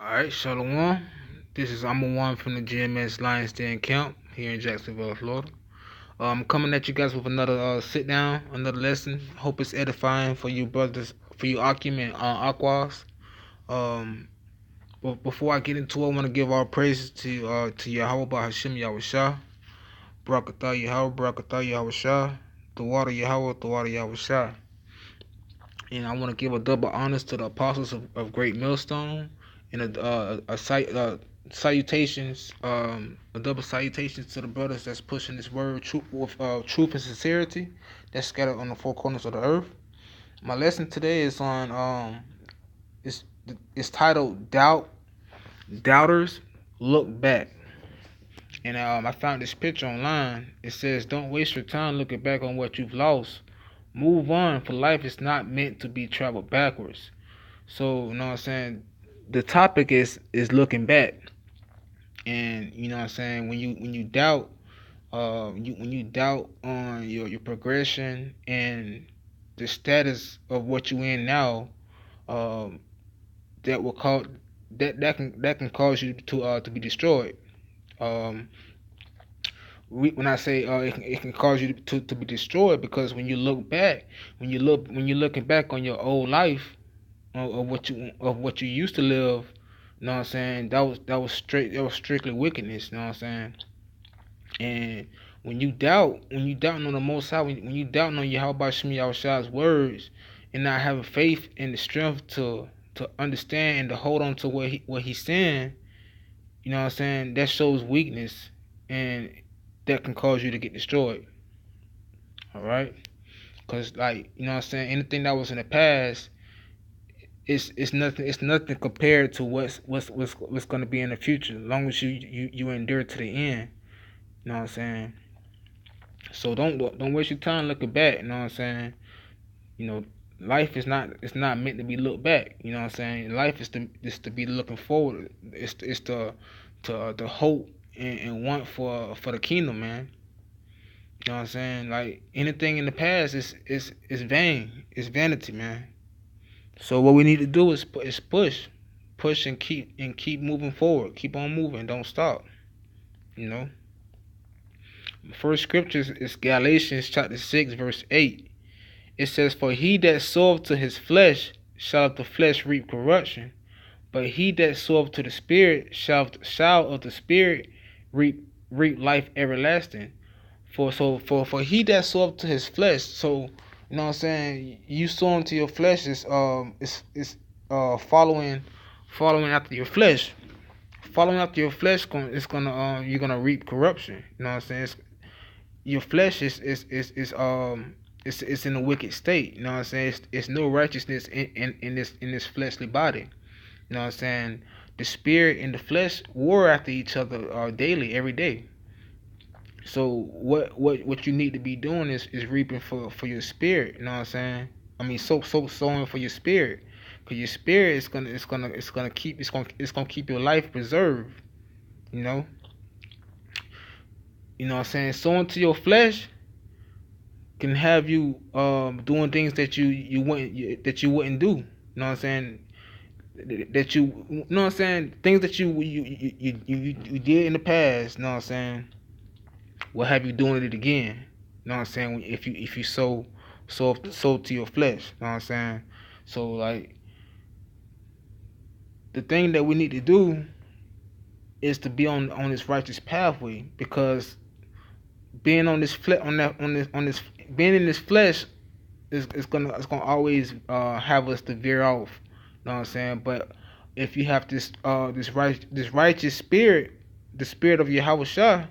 Alright, Shalom. This is I'm one from the GMS Lions Den Camp here in Jacksonville, Florida. I'm coming at you guys with another sit down, another lesson. Hope it's edifying for you brothers, for you Akim and Aquas. Um, but before I get into it, I want to give all praises to Yahweh Hashem Yahushua, Barakatah Yahweh, Barakatah Yahushua, the water Yahweh, the water Yahushua. And I want to give a double honors to the apostles of Great Millstone and salutations, a double salutations to the brothers that's pushing this word with truth and sincerity that's scattered on the four corners of the earth. My lesson today is on it's it's titled Doubters Look Back. And I found this picture online. It says, "Don't waste your time looking back on what you've lost. Move on, for life is not meant to be traveled backwards." So, you know what I'm saying? The topic is looking back. And you know what I'm saying, when you doubt when you doubt on your progression and the status of what you in now, um that will cause that can cause you to be destroyed. Um when I say it can cause you to be destroyed, because when you look back, when you're looking back on your old life, of what you used to live, you know what I'm saying, that was strictly wickedness, you know what I'm saying? And when you doubting on the Most High, when you doubting on Yahweh Shemi Yahushua's words, and not having faith and the strength to understand and to hold on to what he's saying, you know what I'm saying, that shows weakness, and that can cause you to get destroyed. All right, because, like, you know what I'm saying, anything that was in the past, it's nothing compared to what's going to be in the future, as long as you endure to the end. You know what I'm saying? So don't waste your time looking back. You know what I'm saying? You know, life it's not meant to be looked back. You know what I'm saying? Life is to be looking forward. It's to hope and want for the kingdom, man. You know what I'm saying? Like, anything in the past is vain. It's vanity, man. So what we need to do is push and keep moving forward. Keep on moving. Don't stop. You know. The first scripture is Galatians chapter 6 verse 8. It says, "For he that soweth to his flesh shall of the flesh reap corruption, but he that soweth to the Spirit shall of the Spirit reap life everlasting." For he that soweth to his flesh, so, you know what I'm saying, you sowing to your flesh is following after your flesh. Following after your flesh is gonna you're gonna reap corruption. You know what I'm saying? Your flesh is in a wicked state. You know what I'm saying? It's no righteousness in this fleshly body. You know what I'm saying? The spirit and the flesh war after each other daily, every day. So what you need to be doing is reaping for your spirit. You know what I'm saying? I mean, sowing for your spirit, because your spirit is gonna keep your life preserved. You know. You know what I'm saying? Sowing to your flesh can have you doing things that you wouldn't do. You know what I'm saying? You know what I'm saying? Things that you did in the past. You know what I'm saying? Will have you doing it again. You know what I'm saying? If you sow to your flesh. You know what I'm saying? So, like, the thing that we need to do is to be on this righteous pathway, because being on this being in this flesh is gonna always have us to veer off. You know what I'm saying? But if you have this righteous spirit, the spirit of Yahweh Shah,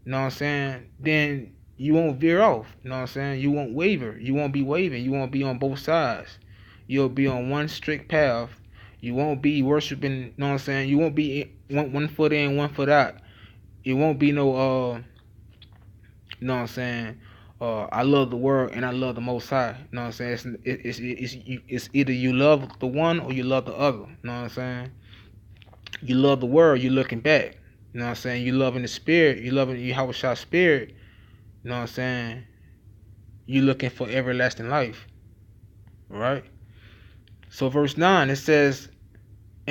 you know what I'm saying, then you won't veer off. You know what I'm saying? You won't waver. You won't be waving. You won't be on both sides. You'll be on one strict path. You won't be worshiping. You know what I'm saying? You won't be one foot in, one foot out. It won't be no you know what I'm saying, I love the world and I love the Most High. You know what I'm saying? It's either you love the one or you love the other. You know what I'm saying? You love the world, you're looking back. You know what I'm saying? You loving the spirit, you loving Yahweh Shah's spirit. You know what I'm saying? You looking for everlasting life. Right? So verse 9, it says,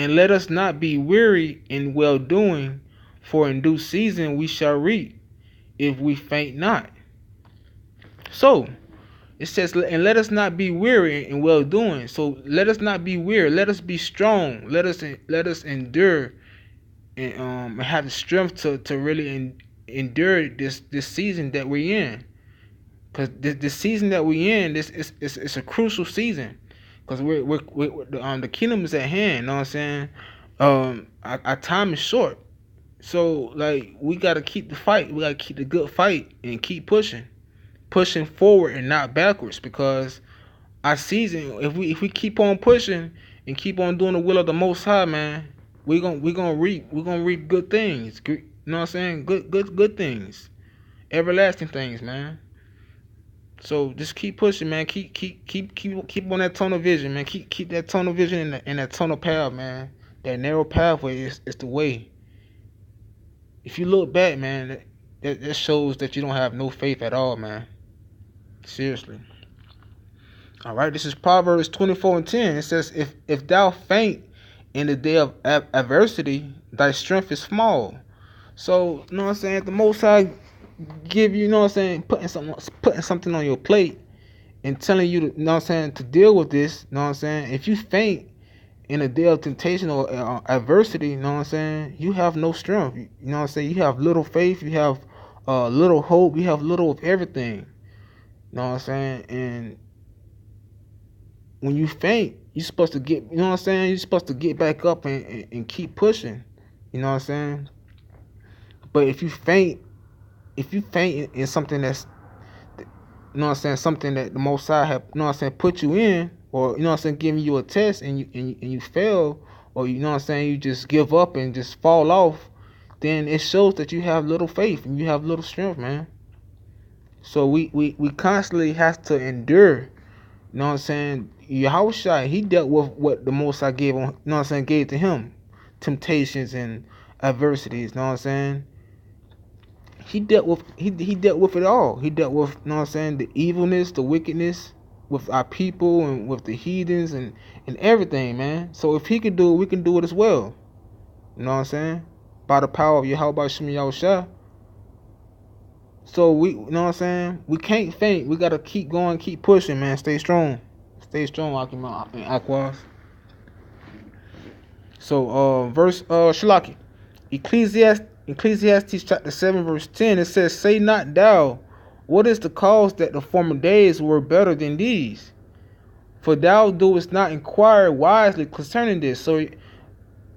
And let us not be weary in well doing, for in due season we shall reap if we faint not. So it says, and let us not be weary in well doing. So let us not be weary. Let us be strong. Let us endure and have the strength to really endure this season that we're in. Because this season that we're in, this is it's a crucial season. Because the kingdom is at hand. You know what I'm saying? Our time is short. So like we gotta keep the fight. We gotta keep the good fight and keep pushing forward and not backwards. Because our season, if we keep on pushing and keep on doing the will of the Most High, man, we're gonna reap good things. You know what I'm saying? Good things, everlasting things, man. So just keep pushing, man. Keep on that tunnel vision, man. Keep that tunnel vision and that tunnel path, man. That narrow pathway is the way. If you look back, man, that shows that you don't have no faith at all, man. Seriously. All right, this is Proverbs 24:10. It says, if thou faint in the day of adversity, thy strength is small. So, you know what I'm saying? The Most High give you, you know what I'm saying, putting something on your plate and telling you, you know what I'm saying, to deal with this, you know what I'm saying? If you faint in a day of temptation or adversity, you know what I'm saying, you have no strength. You know what I'm saying? You have little faith, you have little hope, you have little of everything. You know what I'm saying? And when you faint, you're supposed to get, you know what I'm saying? You're supposed to get back up and keep pushing. You know what I'm saying? But if you faint in something that's, you know what I'm saying, something that the Most High have, you know what I'm saying, put you in, or you know what I'm saying, giving you a test and you fail, or you know what I'm saying, you just give up and just fall off, then it shows that you have little faith and you have little strength, man. So we constantly have to endure. You know what I'm saying? Yahushua, he dealt with what the Most High gave on, you know what I'm saying, gave to him, temptations and adversities. You know what I'm saying? He dealt with it all. He dealt with, you know what I'm saying, the evilness, the wickedness with our people and with the heathens and everything, man. So if he can do it, we can do it as well. You know what I'm saying? By the power of Yahweh Shemi Yahushua. So we, you know what I'm saying? We can't faint. We gotta keep going, keep pushing, man. Stay strong. Stay strong, Akima and Aquas. So verse Shalaki. Ecclesiastes chapter 7 verse 10, it says, say not thou, what is the cause that the former days were better than these? For thou doest not inquire wisely concerning this. So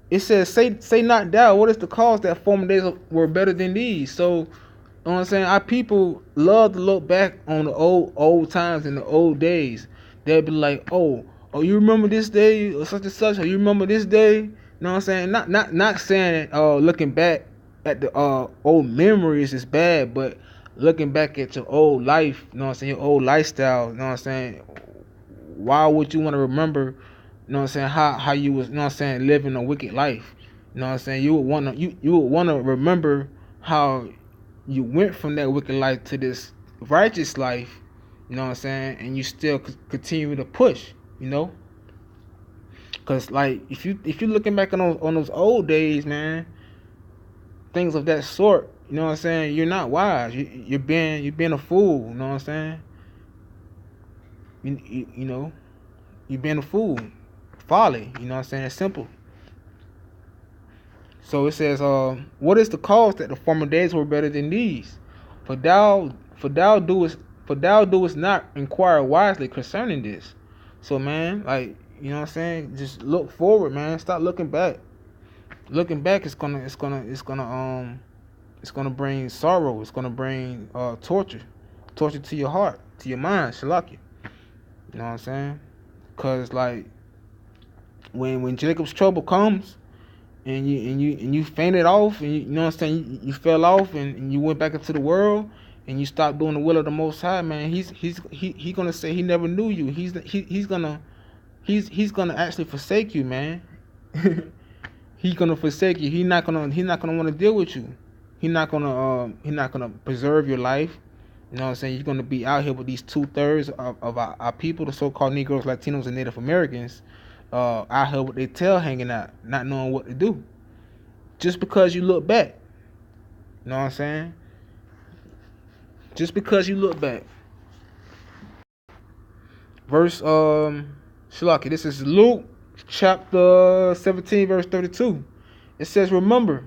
it says, say not thou, what is the cause that former days were better than these? So, you know what I'm saying? Our people love to look back on the old times and the old days. They'll be like, oh, you remember this day or such and such, or you remember this day? You know what I'm saying? Not saying looking back at the old memories is bad, but looking back at your old life, you know what I'm saying, your old lifestyle, you know what I'm saying? Why would you want to remember, you know what I'm saying, how you was, you know what I'm saying, living a wicked life? You know what I'm saying? You would want to remember how you went from that wicked life to this righteous life, you know what I'm saying, and you still continue to push, you know? Cause like if you looking back on those old days, man, things of that sort, you know what I'm saying, you're not wise. You're being a fool, you know what I'm saying? You know, you're being a fool, folly, you know what I'm saying? It's simple. So it says, what is the cause that the former days were better than these? For thou doest not inquire wisely concerning this. So man, like, you know what I'm saying, just look forward, man. Stop looking back. Looking back is gonna bring sorrow. It's gonna bring torture to your heart, to your mind, Shalaki. You know what I'm saying? Cause like when Jacob's trouble comes and you fainted off and you know what I'm saying, you fell off and you went back into the world and you stopped doing the will of the Most High, man. He's gonna say he never knew you. He's gonna actually forsake you, man. He's gonna forsake you. He's not gonna want to deal with you. He's not gonna preserve your life. You know what I'm saying? You're gonna be out here with these 2/3 of our people, the so-called Negroes, Latinos, and Native Americans, out here with their tail hanging out, not knowing what to do. Just because you look back. You know what I'm saying? Just because you look back. Verse Shalaki, this is Luke chapter 17, verse 32. It says, remember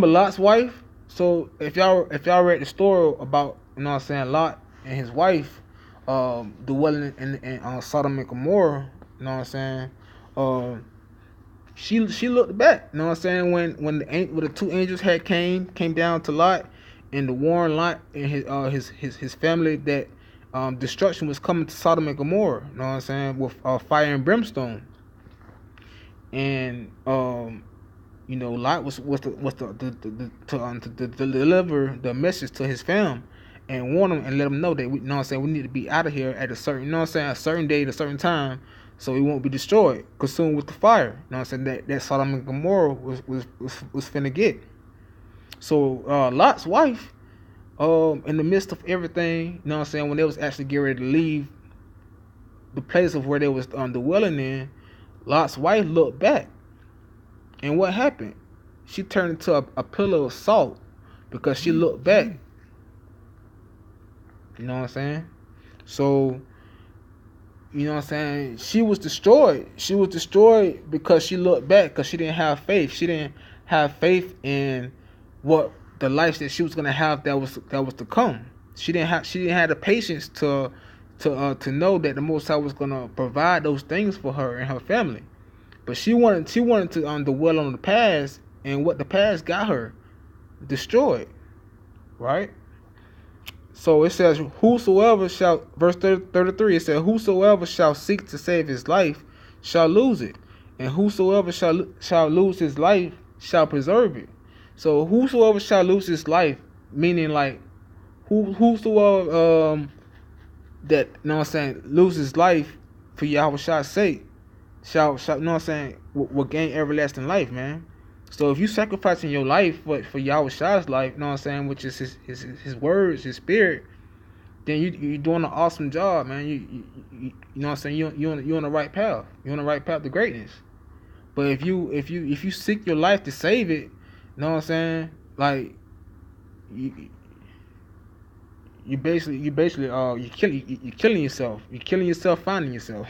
Lot's wife. So if y'all read the story about, you know what I'm saying, Lot and his wife dwelling in Sodom and Gomorrah, you know what I'm saying? She looked back, you know what I'm saying, when the two angels had came down to Lot and to warn Lot and his family that destruction was coming to Sodom and Gomorrah, you know what I'm saying, with fire and brimstone. And Lot was to deliver the message to his fam and warn them and let them know that we, you know what I'm saying, we need to be out of here at a certain, you know what I'm saying, a certain day, at a certain time, so we won't be destroyed, consumed with the fire. You know what I'm saying, that Sodom and Gomorrah was finna get. So Lot's wife, in the midst of everything, you know what I'm saying, when they was actually getting ready to leave the place of where they was dwelling in, Lot's wife looked back. And what happened? She turned into a pillar of salt because she looked back. You know what I'm saying? So, you know what I'm saying? She was destroyed. She was destroyed because she looked back, because she didn't have faith. She didn't have faith in what the life that she was gonna have that was to come. She didn't have the patience to know that the Most High was gonna provide those things for her and her family. But she wanted to dwell on the past, and what the past got her destroyed, right? So it says, whosoever shall, verse 33, it says, whosoever shall seek to save his life shall lose it, and whosoever shall lose his life shall preserve it. So whosoever shall lose his life, meaning like whosoever that, you know what I'm saying, loses life for Yahweh's sake shall you know what I'm saying, will gain everlasting life, man. So if you sacrificing your life for Yahweh's life, you know what I'm saying, which is his words, his spirit, then you're doing an awesome job, man. You know what I'm saying, you're on the right path. You're on the right path to greatness. But if you seek your life to save it, you know what I'm saying, like you basically you're killing yourself. You're killing yourself, finding yourself.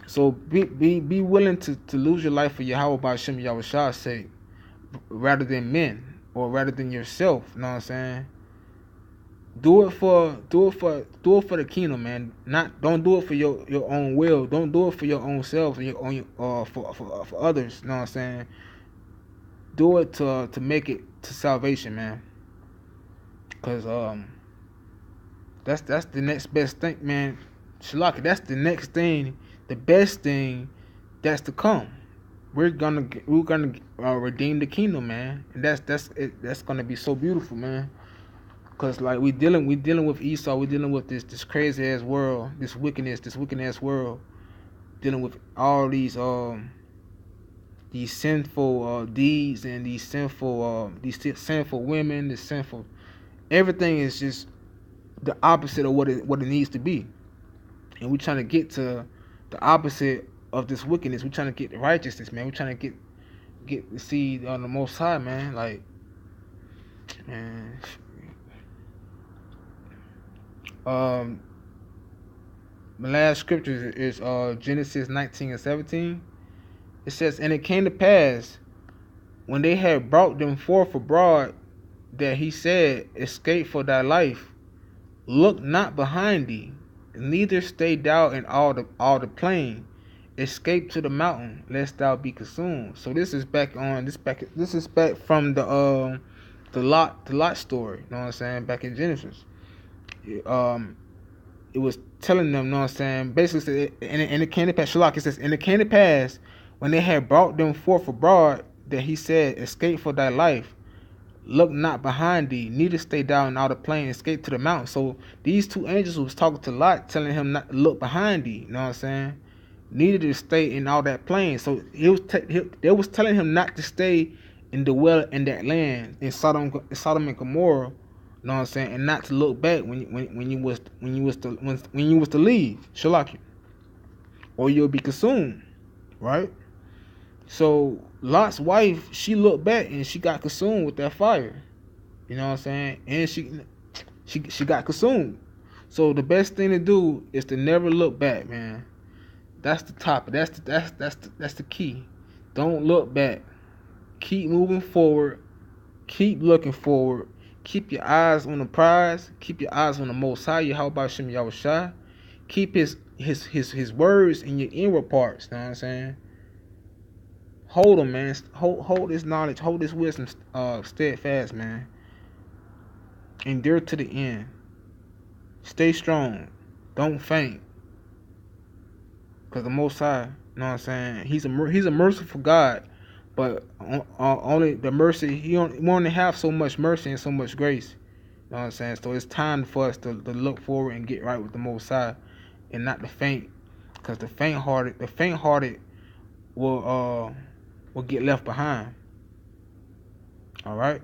So be willing to lose your life for Yahweh by Shem Yahweh's sake, rather than men, or rather than yourself. You know what I'm saying? Do it for the kingdom, man. Don't do it for your own will. Don't do it for your own self and your own for others. You know what I'm saying? Do it to make it to salvation, man. Cause that's the next best thing, man. Shalaka, that's the next thing, the best thing that's to come. We're gonna redeem the kingdom, man, and that's gonna be so beautiful, man. Cause like we dealing with Esau, we dealing with this crazy ass world, this wicked ass world, dealing with all these sinful deeds and these sinful women, this sinful everything is just the opposite of what it needs to be. And we're trying to get to the opposite of this wickedness. We're trying to get the righteousness, man. We're trying to get the seed on the Most High, man. Like, man. The last scripture is Genesis 19 and 17. It says, and it came to pass, when they had brought them forth abroad, that he said, escape for thy life. Look not behind thee, neither stay thou in all the plain. Escape to the mountain, lest thou be consumed. So this is back from the Lot story. You know what I'm saying? Back in Genesis, it was telling them. You know what I'm saying? Basically, and it came to pass. Shalak, it says, and it came to pass when they had brought them forth abroad, that he said, escape for thy life. Look not behind thee, neither stay down in all the plain, escape to the mountain. So these two angels was talking to Lot, telling him not to look behind thee. You know what I'm saying? Neither to stay in all that plain. So they was telling him not to stay in the well in that land in Sodom and Gomorrah. You know what I'm saying? And not to look back when you was to leave. Shalaki. or you'll be consumed, right? So Lot's wife, she looked back and she got consumed with that fire. You know what I'm saying? And she got consumed. So the best thing to do is to never look back, man. That's the topic. That's the key. Don't look back. Keep moving forward. Keep looking forward. Keep your eyes on the prize. Keep your eyes on the Most High. Yahweh Shem Yahushua. Keep his words in your inward parts. You know what I'm saying? Hold them, man. Hold this knowledge. Hold this wisdom steadfast, man. Endure to the end. Stay strong. Don't faint. Because the Most High, you know what I'm saying? He's a merciful God. But only the mercy, he only have so much mercy and so much grace. You know what I'm saying? So it's time for us to look forward and get right with the Most High and not to faint. Because the faint-hearted will get left behind. All right?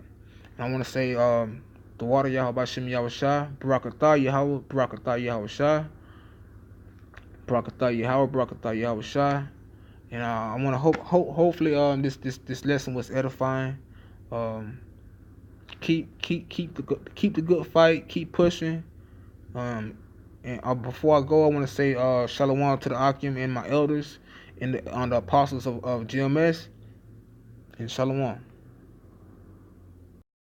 And I want to say the water Yahweh Shem Yahushua, Barakatah Yahweh, Barakatah Yahushua, Barakatah Yahweh, Barakatah Yahushua. And I want to hopefully this lesson was edifying. Keep the good fight. Keep pushing. And before I go, I want to say shalom to the Akim and my elders and on the apostles of GMS, and shalom.